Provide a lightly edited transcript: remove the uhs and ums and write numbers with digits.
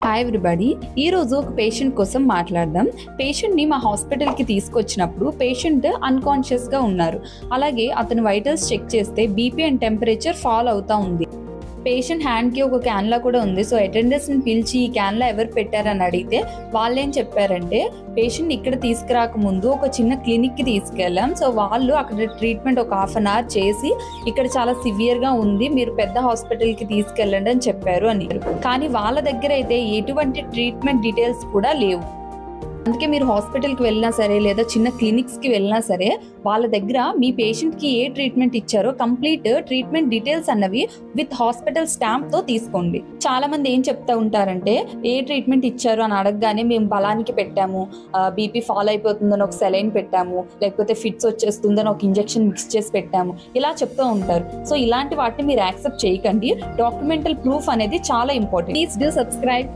Hi everybody. ఈ రోజు ఒక పేషెంట్ కోసం మాట్లాడదాం. పేషెంట్ని మా హాస్పిటల్కి తీసుకొచ్చినప్పుడు పేషెంట్ అన్కాన్షియస్గా ఉన్నారు. అలాగే అతను వైటల్స్ చెక్ చేస్తే బీపీ అండ్ టెంపరేచర్ ఫాల్ అవుతూ ఉంది. పేషెంట్ హ్యాండ్కి ఒక క్యాన్లా కూడా ఉంది. సో అటెండర్స్ని పిలిచి ఈ క్యాన్లా ఎవరు పెట్టారని అడిగితే వాళ్ళు ఏం చెప్పారంటే పేషెంట్ ఇక్కడ తీసుకురాకముందు ఒక చిన్న క్లినిక్కి తీసుకెళ్ళాం. సో వాళ్ళు అక్కడ ట్రీట్మెంట్ ఒక హాఫ్ అన్ అవర్ చేసి ఇక్కడ చాలా సివియర్గా ఉంది, మీరు పెద్ద హాస్పిటల్కి తీసుకెళ్ళండి అని చెప్పారు అని. కానీ వాళ్ళ దగ్గర అయితే ఎటువంటి ట్రీట్మెంట్ డీటెయిల్స్ కూడా లేవు. అందుకే మీరు హాస్పిటల్కి వెళ్ళినా సరే లేదా చిన్న క్లినిక్స్కి వెళ్ళినా సరే వాళ్ళ దగ్గర మీ పేషెంట్కి ఏ ట్రీట్మెంట్ ఇచ్చారో కంప్లీట్ ట్రీట్మెంట్ డీటెయిల్స్ అన్నవి విత్ హాస్పిటల్ స్టాంప్తో తీసుకోండి. చాలా మంది ఏం చెప్తా ఉంటారంటే ఏ ట్రీట్మెంట్ ఇచ్చారు అని అడగగానే మేము బలానికి పెట్టాము, బీపీ ఫాల్ అయిపోతుందని ఒక సెలైన్ పెట్టాము, లేకపోతే ఫిట్స్ వచ్చేస్తుందని ఒక ఇంజెక్షన్ మిక్స్ చేసి పెట్టాము, ఇలా చెప్తూ ఉంటారు. సో ఇలాంటి వాటిని మీరు యాక్సెప్ట్ చేయకండి. డాక్యుమెంటల్ ప్రూఫ్ అనేది చాలా ఇంపార్టెంట్. Please do subscribe.